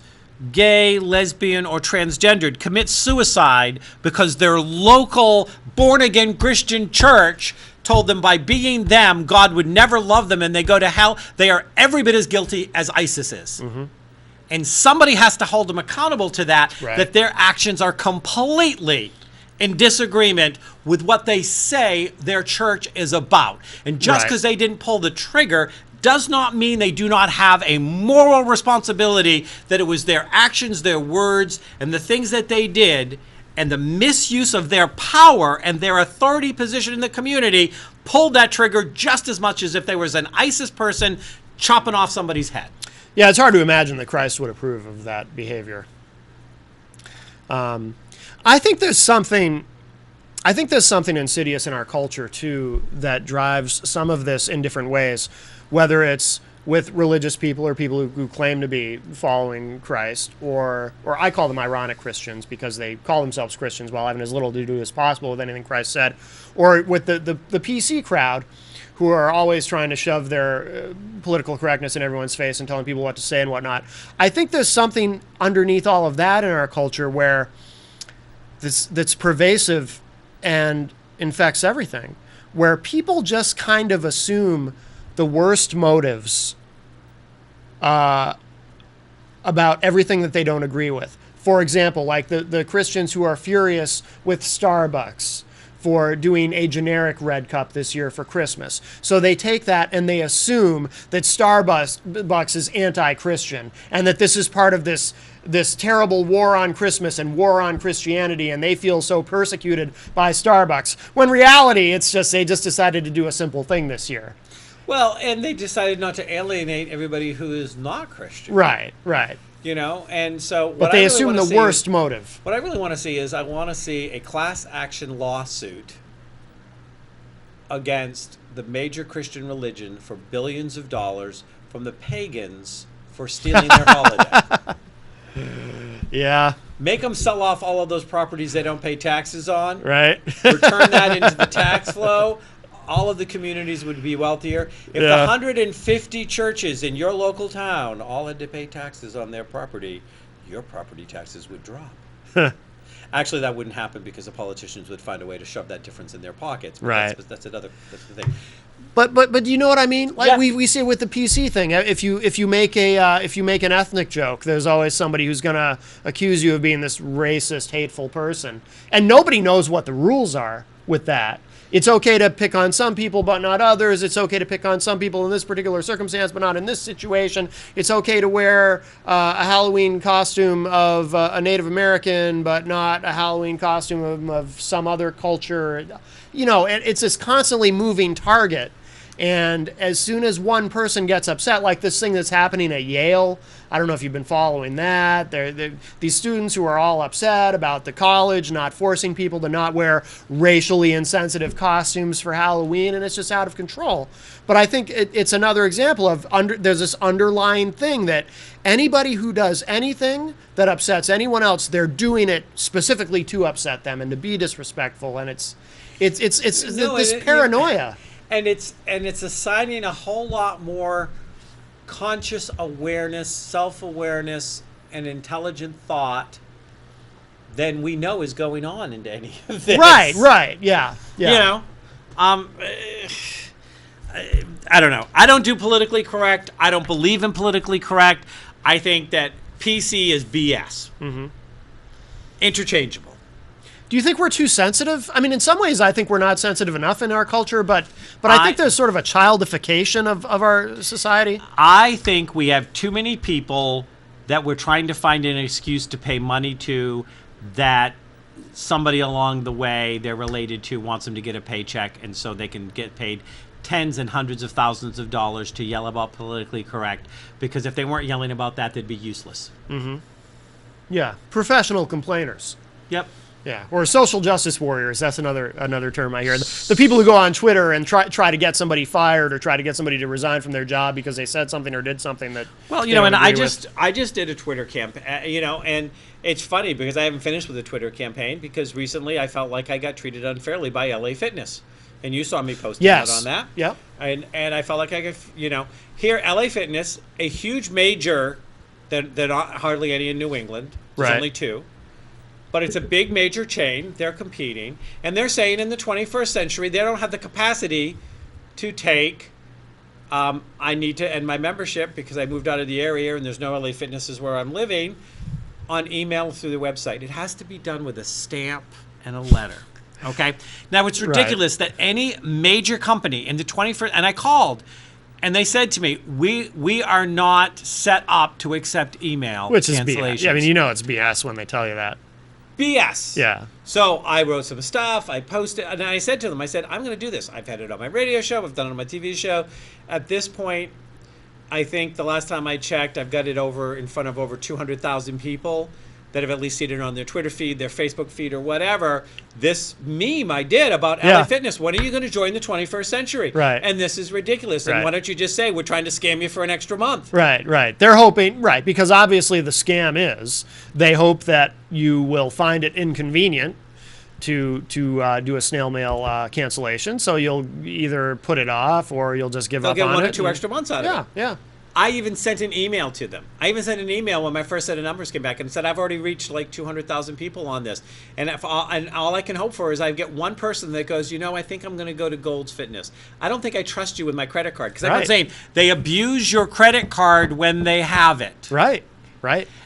gay, lesbian, or transgendered commits suicide because their local born-again Christian church told them by being them, God would never love them and they go to hell, they are every bit as guilty as ISIS is. And somebody has to hold them accountable to that, that their actions are completely in disagreement with what they say their church is about. And just because they didn't pull the trigger does not mean they do not have a moral responsibility, that it was their actions, their words, and the things that they did, and the misuse of their power and their authority position in the community pulled that trigger just as much as if there was an ISIS person chopping off somebody's head. Yeah, it's hard to imagine that Christ would approve of that behavior. I think there's something insidious in our culture too that drives some of this in different ways, whether it's with religious people or people who claim to be following Christ, or I call them ironic Christians because they call themselves Christians while having as little to do as possible with anything Christ said, or with the PC crowd who are always trying to shove their political correctness in everyone's face and telling people what to say and whatnot. I think there's something underneath all of that in our culture where that's pervasive and infects everything, where people just kind of assume the worst motives about everything that they don't agree with. For example, like the Christians who are furious with Starbucks for doing a generic red cup this year for Christmas. So they take that and they assume that Starbucks is anti-Christian and that this is part of this terrible war on Christmas and war on Christianity, and they feel so persecuted by Starbucks. When in reality, it's just they just decided to do a simple thing this year. Well, and they decided not to alienate everybody who is not Christian. Right. And so but they assume the worst motive. What I really want to see is I want to see a class action lawsuit against the major Christian religion for billions of dollars from the pagans for stealing their holiday. Yeah. Make them sell off all of those properties they don't pay taxes on. Right. Return that into the tax flow. All of the communities would be wealthier. If the 150 churches in your local town all had to pay taxes on their property, your property taxes would drop. Actually, that wouldn't happen because the politicians would find a way to shove that difference in their pockets. But right. that's the thing. But do you know what I mean? Like Yeah. we see it with the PC thing. If you make an ethnic joke, there's always somebody who's gonna accuse you of being this racist, hateful person, and nobody knows what the rules are with that. It's okay to pick on some people, but not others. It's okay to pick on some people in this particular circumstance, but not in this situation. It's okay to wear a Halloween costume of a Native American, but not a Halloween costume of some other culture. You know, it's this constantly moving target. And as soon as one person gets upset, like this thing that's happening at Yale, I don't know if you've been following that. These students who are all upset about the college not forcing people to not wear racially insensitive costumes for Halloween, and it's just out of control. But I think it's another example of there's this underlying thing that anybody who does anything that upsets anyone else, they're doing it specifically to upset them and to be disrespectful, and it's this paranoia. And it's assigning a whole lot more conscious awareness, self-awareness, and intelligent thought than we know is going on into any of this. Right, yeah. You know, I don't know. I don't do politically correct. I don't believe in politically correct. I think that PC is BS. Mm-hmm. Interchangeable. Do you think we're too sensitive? I mean, in some ways, I think we're not sensitive enough in our culture, but I think there's sort of a childification of our society. I think we have too many people that we're trying to find an excuse to pay money to, that somebody along the way they're related to wants them to get a paycheck, and so they can get paid tens and hundreds of thousands of dollars to yell about politically correct, because if they weren't yelling about that, they'd be useless. Mm-hmm. Yeah, professional complainers. Yep. Yeah, or social justice warriors. That's another term I hear. The people who go on Twitter and try to get somebody fired or try to get somebody to resign from their job because they said something or did something that. Well, you know, and I just did a Twitter campaign. You know, and it's funny because I haven't finished with the Twitter campaign, because recently I felt like I got treated unfairly by LA Fitness, and you saw me posting out on that. Yeah. And I felt like I got, you know, here LA Fitness, a huge major that hardly any in New England. There's only two. But it's a big major chain. They're competing. And they're saying in the 21st century, they don't have the capacity to take, I need to end my membership because I moved out of the area and there's no LA Fitnesses where I'm living, on email through the website. It has to be done with a stamp and a letter. Okay? Now, it's ridiculous that any major company in the 21st, and I called, and they said to me, we are not set up to accept email Which is cancellations. BS. Yeah, I mean, you know it's BS when they tell you that. BS. Yeah. So I wrote some stuff, I posted, and I said to them, I said, I'm going to do this. I've had it on my radio show, I've done it on my TV show. At this point, I think the last time I checked, I've got it in front of over 200,000 people that have at least seen it on their Twitter feed, their Facebook feed, or whatever. This meme I did about LA Fitness, when are you going to join the 21st century? Right. And this is ridiculous. And why don't you just say, we're trying to scam you for an extra month? Right. They're hoping, because obviously the scam is, they hope that you will find it inconvenient to do a snail mail cancellation. So you'll either put it off or you'll just give up on it. They'll get 1 or 2 extra months out of it. Yeah. I even sent an email to them. I even sent an email when my first set of numbers came back and said, I've already reached like 200,000 people on this. And all I can hope for is I get one person that goes, you know, I think I'm going to go to Gold's Fitness. I don't think I trust you with my credit card. Because everyone's saying they abuse your credit card when they have it. Right.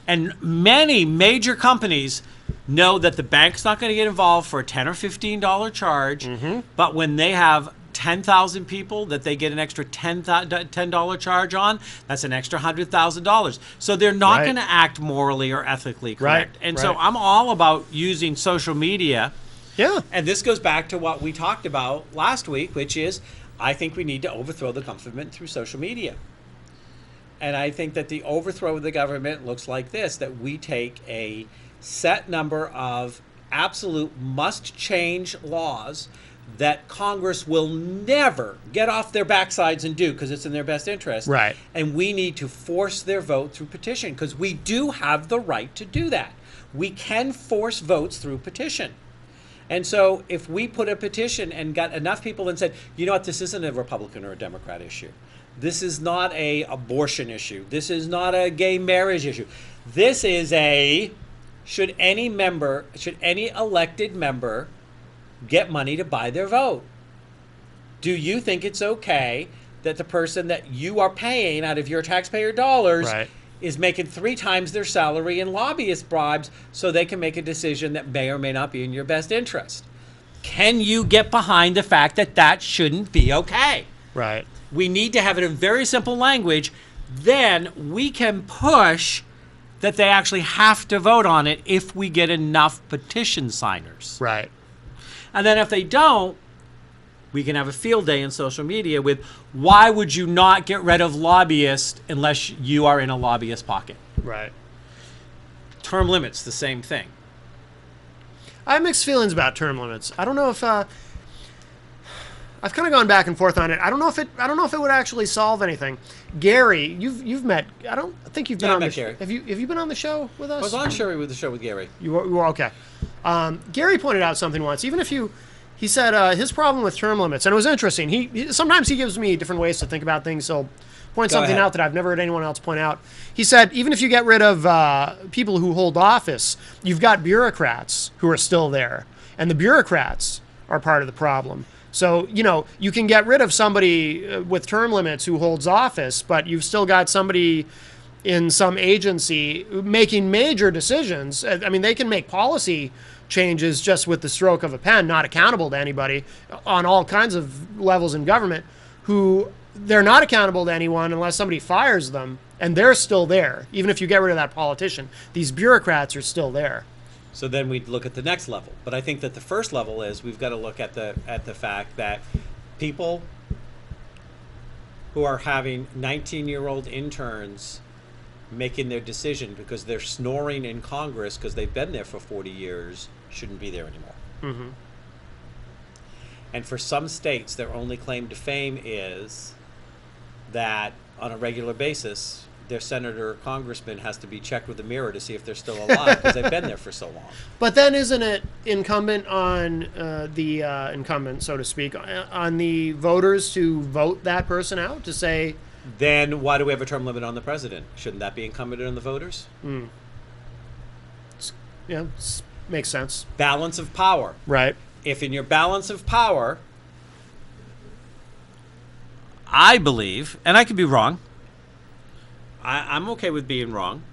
And many major companies know that the bank's not going to get involved for a $10 or $15 charge. Mm-hmm. But when they have 10,000 people that they get an extra $10 charge on, that's an extra $100,000. So they're not going to act morally or ethically correct. And so I'm all about using social media. Yeah. And this goes back to what we talked about last week, which is I think we need to overthrow the government through social media. And I think that the overthrow of the government looks like this, that we take a set number of absolute must-change laws that Congress will never get off their backsides and do because it's in their best interest. Right. And we need to force their vote through petition because we do have the right to do that. We can force votes through petition. And so if we put a petition and got enough people and said, you know what, this isn't a Republican or a Democrat issue. This is not a abortion issue. This is not a gay marriage issue. This is should any elected member get money to buy their vote? Do you think it's okay that the person that you are paying out of your taxpayer dollars Right. is making 3 times their salary in lobbyist bribes so they can make a decision that may or may not be in your best interest? Can you get behind the fact that that shouldn't be okay? Right. We need to have it in very simple language. Then we can push that they actually have to vote on it if we get enough petition signers. Right. And then if they don't, we can have a field day in social media with why would you not get rid of lobbyists unless you are in a lobbyist pocket? Right. Term limits, the same thing. I have mixed feelings about term limits. I don't know if I've kind of gone back and forth on it. I don't know if it would actually solve anything. Gary, you've met. I don't think you've been Yeah, I on the met Gary. Have you been on the show with us? I was on the show with Gary. You were okay. Gary pointed out something once. He said his problem with term limits, and it was interesting. He sometimes he gives me different ways to think about things. So point Go something ahead. out that I've never heard anyone else point out. He said even if you get rid of people who hold office, you've got bureaucrats who are still there, and the bureaucrats are part of the problem. So, you can get rid of somebody with term limits who holds office, but you've still got somebody in some agency making major decisions. I mean, they can make policy changes just with the stroke of a pen, not accountable to anybody on all kinds of levels in government, who they're not accountable to anyone unless somebody fires them, and they're still there. Even if you get rid of that politician, these bureaucrats are still there. So then we'd look at the next level. But I think that the first level is we've got to look at the fact that people who are having 19-year-old interns making their decision because they're snoring in Congress because they've been there for 40 years shouldn't be there anymore. Mm-hmm. And for some states, their only claim to fame is that on a regular basis, their senator or congressman has to be checked with a mirror to see if they're still alive because they've been there for so long. But then isn't it incumbent on the incumbent, so to speak, on the voters to vote that person out, to say... Then why do we have a term limit on the president? Shouldn't that be incumbent on the voters? Yeah, makes sense. Balance of power. Right. If in your balance of power, I believe, and I could be wrong, I'm okay with being wrong.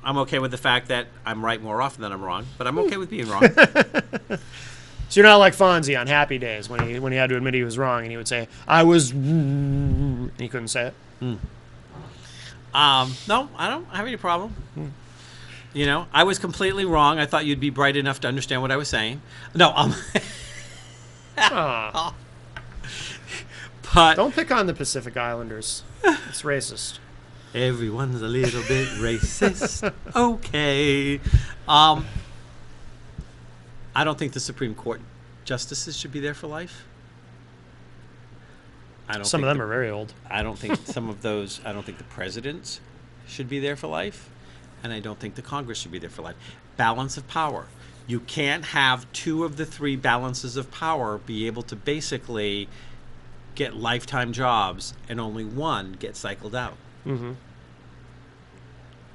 I'm okay with the fact that I'm right more often than I'm wrong, but I'm okay with being wrong. So you're not like Fonzie on Happy Days when he had to admit he was wrong and he would say, I was... and he couldn't say it. No, I don't have any problem. I was completely wrong. I thought you'd be bright enough to understand what I was saying. No, Aw. but Don't pick on the Pacific Islanders. It's racist. everyone's a little bit racist. Okay. I don't think the Supreme Court justices should be there for life. Some of them are very old. I don't think I don't think the presidents should be there for life, and I don't think the Congress should be there for life. Balance of power. You can't have 2 of the 3 balances of power be able to basically get lifetime jobs and only one get cycled out. Mm-hmm.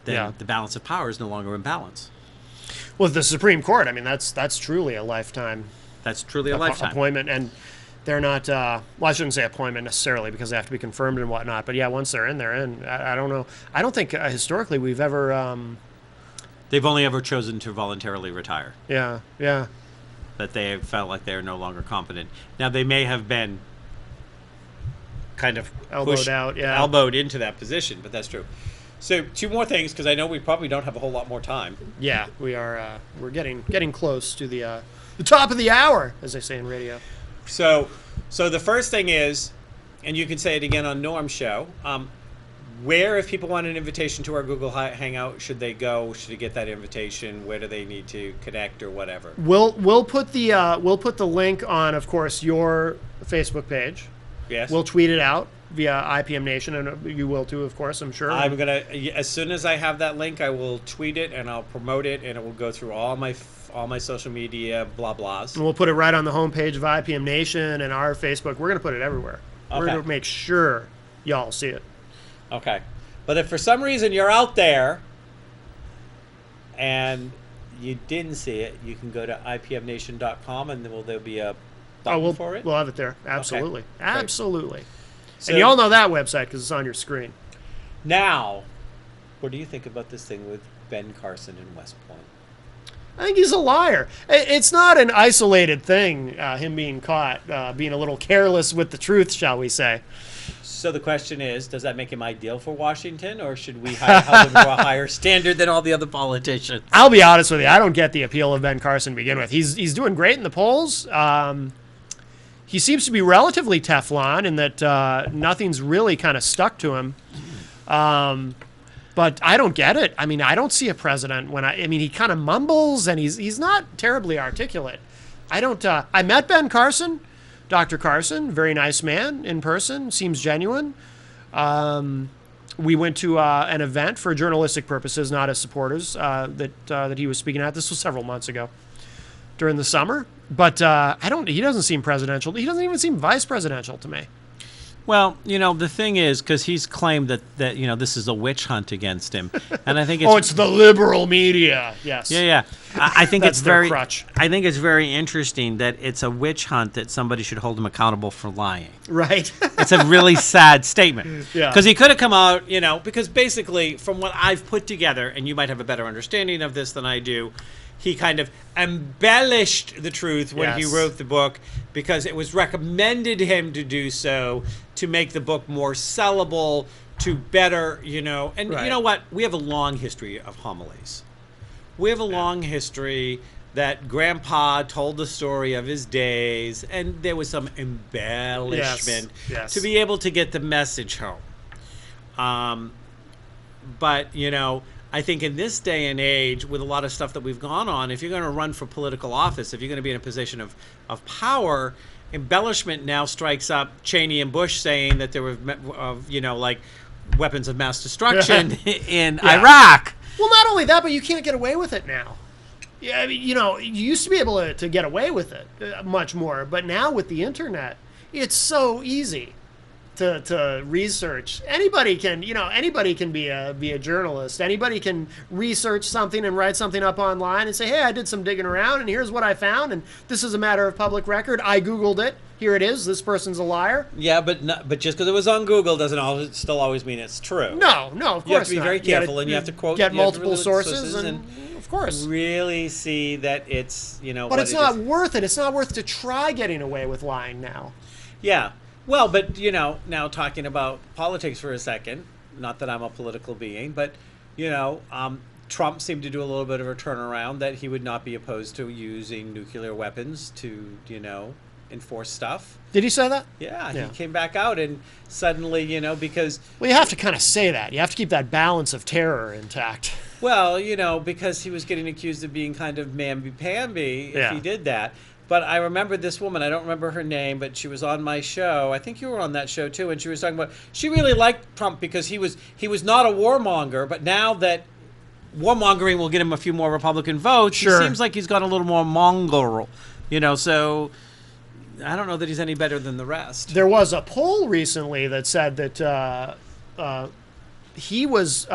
Then the balance of power is no longer in balance. Well, the Supreme Court, I mean, that's truly a lifetime. That's truly a lifetime appointment, and they're not. Well, I shouldn't say appointment necessarily because they have to be confirmed and whatnot. But yeah, once they're in, they're in. I don't know. I don't think historically we've ever. They've only ever chosen to voluntarily retire. Yeah. That they have felt like they are no longer competent. Now they may have been kind of elbowed into that position, but that's true. So 2 more things, because I know we probably don't have a whole lot more time. Yeah, we are. We're getting close to the top of the hour, as they say in radio. So the first thing is, and you can say it again on Norm's show, where, if people want an invitation to our Google Hangout, should they go? Should they get that invitation? Where do they need to connect or whatever? We'll put the link on, of course, your Facebook page. Yes. We'll tweet it out via IPM Nation, and you will too, of course, I'm sure. I'm gonna, as soon as I have that link, I will tweet it and I'll promote it, and it will go through all my social media blah blahs. And we'll put it right on the homepage of IPM Nation and our Facebook. We're going to put it everywhere. Okay. We're going to make sure y'all see it. Okay. But if for some reason you're out there and you didn't see it, you can go to ipmnation.com, and there'll be a button for it? We'll have it there. Absolutely. Okay. Absolutely. So, and you all know that website because it's on your screen. Now, what do you think about this thing with Ben Carson in West Point? I think he's a liar. It's not an isolated thing, him being caught, being a little careless with the truth, shall we say. So the question is, does that make him ideal for Washington, or should we hold him to a higher standard than all the other politicians? I'll be honest with you. I don't get the appeal of Ben Carson to begin with. He's doing great in the polls. He seems to be relatively Teflon in that nothing's really kind of stuck to him. But I don't get it. I mean, I don't see a president when I mean, he kind of mumbles and he's not terribly articulate. I met Ben Carson, Dr. Carson, very nice man in person, seems genuine. We went to an event for journalistic purposes, not as supporters, that he was speaking at. This was several months ago during the summer. But he doesn't seem presidential. He doesn't even seem vice presidential to me. Well, the thing is, because he's claimed that this is a witch hunt against him, and I think it's the liberal media. Yes. Yeah. I think That's it's their very. crutch. I think it's very interesting that it's a witch hunt that somebody should hold him accountable for lying. Right. It's a really sad statement. Yeah. Because he could have come out, because basically, from what I've put together, and you might have a better understanding of this than I do, he kind of embellished the truth when he wrote the book because it was recommended him to do so to make the book more sellable, to better, And Right. you know what? We have a long history of homilies. We have a long history that Grandpa told the story of his days, and there was some embellishment to be able to get the message home. But, I think in this day and age, with a lot of stuff that we've gone on, if you're going to run for political office, if you're going to be in a position of power, embellishment now strikes up Cheney and Bush saying that there were, like weapons of mass destruction in Iraq. Well, not only that, but you can't get away with it now. Yeah, I mean, you used to be able to get away with it much more, but now with the internet, it's so easy to research. Anybody can be a journalist. Anybody can research something and write something up online and say, hey, I did some digging around and here's what I found and this is a matter of public record. I Googled it. Here it is. This person's a liar. Yeah, but just because it was on Google doesn't still always mean it's true. No, of course you have to be not. very careful, and you have to quote, get multiple sources, and of course, really see that it's But it's not worth it. It's not worth to try getting away with lying now. Yeah. Well, but now talking about politics for a second, not that I'm a political being, but Trump seemed to do a little bit of a turnaround that he would not be opposed to using nuclear weapons to, enforce stuff. Did he say that? Yeah, he came back out and suddenly, because... Well, you have to kind of say that. You have to keep that balance of terror intact. Well, because he was getting accused of being kind of mamby-pamby if he did that. But I remember this woman, I don't remember her name, but she was on my show. I think you were on that show too, and she was talking about, she really liked Trump because he was not a warmonger, but now that warmongering will get him a few more Republican votes, Sure. He seems like he's got a little more mongrel, so I don't know that he's any better than the rest. There was a poll recently that said that he was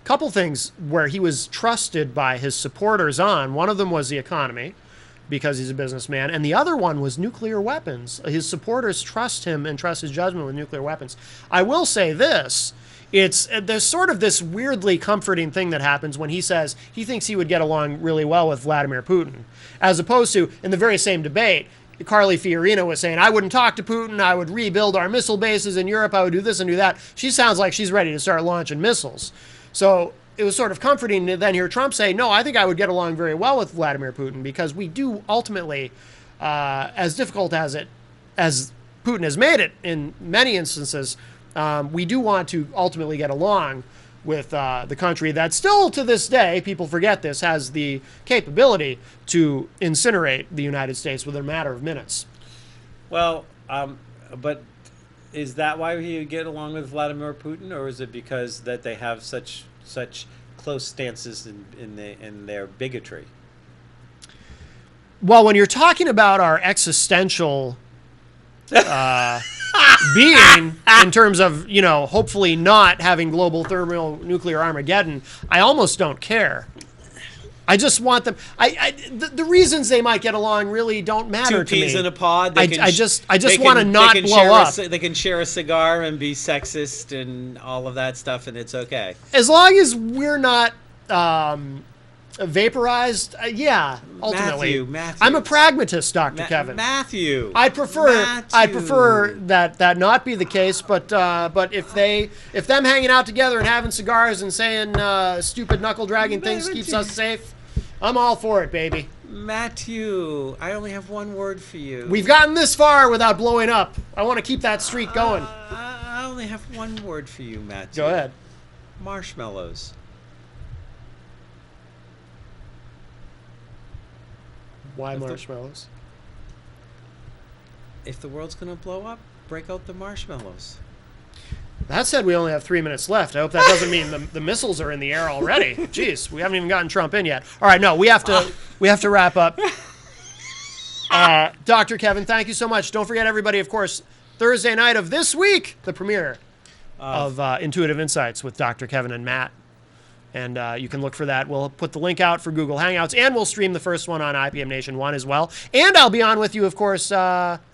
couple things where he was trusted by his supporters on. One of them was the economy, because he's a businessman, and the other one was nuclear weapons. His supporters trust him and trust his judgment with nuclear weapons. I will say this. There's sort of this weirdly comforting thing that happens when he says he thinks he would get along really well with Vladimir Putin, as opposed to, in the very same debate, Carly Fiorina was saying, I wouldn't talk to Putin, I would rebuild our missile bases in Europe, I would do this and do that. She sounds like she's ready to start launching missiles. So it was sort of comforting to then hear Trump say, no, I think I would get along very well with Vladimir Putin, because we do ultimately, as difficult as Putin has made it in many instances, we do want to ultimately get along with the country that still to this day, people forget this, has the capability to incinerate the United States within a matter of minutes. Well, but is that why he would get along with Vladimir Putin, or is it because that they have such close stances in their bigotry? Well, when you're talking about our existential being in terms of, hopefully not having global thermonuclear Armageddon, I almost don't care. I just want them. The reasons they might get along really don't matter to me. Two peas in a pod. I just want to not blow up. They can share a cigar and be sexist and all of that stuff, and it's okay. As long as we're not vaporized, yeah. Ultimately, Matthew. I'm a pragmatist, Dr. Kevin. Matthew. I'd prefer that not be the case, but if them hanging out together and having cigars and saying stupid knuckle dragging things keeps us safe, I'm all for it, baby. Matthew, I only have one word for you. We've gotten this far without blowing up. I want to keep that streak going. I only have one word for you, Matthew. Go ahead. Marshmallows. Why marshmallows? If the world's going to blow up, break out the marshmallows. That said, we only have 3 minutes left. I hope that doesn't mean the missiles are in the air already. Jeez, we haven't even gotten Trump in yet. All right, no, we have to wrap up. Dr. Kevin, thank you so much. Don't forget, everybody, of course, Thursday night of this week, the premiere of Intuitive Insights with Dr. Kevin and Matt. And you can look for that. We'll put the link out for Google Hangouts, and we'll stream the first one on IPM Nation 1 as well. And I'll be on with you, of course,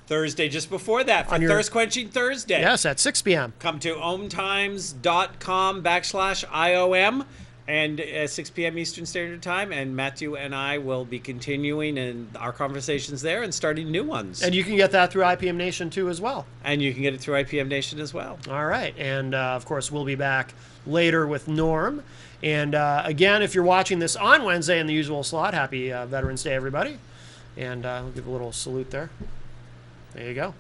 Thursday, just before that, for Thirst Quenching Thursday. Yes, at 6 p.m. Come to ohmtimes.com/IOM and at 6 p.m. Eastern Standard Time. And Matthew and I will be continuing in our conversations there and starting new ones. And you can get that through IPM Nation, too, as well. And you can get it through IPM Nation as well. All right. And, of course, we'll be back later with Norm. And, again, if you're watching this on Wednesday in the usual slot, happy Veterans Day, everybody. And we'll give a little salute there. There you go.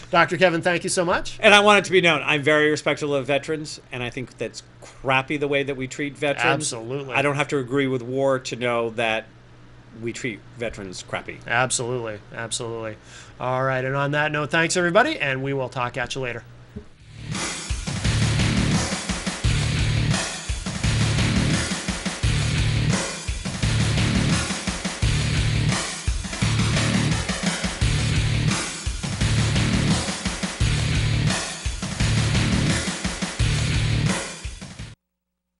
Dr. Kevin, thank you so much. And I want it to be known, I'm very respectful of veterans, and I think that's crappy the way that we treat veterans. Absolutely. I don't have to agree with war to know that we treat veterans crappy. Absolutely. Absolutely. All right. And on that note, thanks, everybody, and we will talk at you later.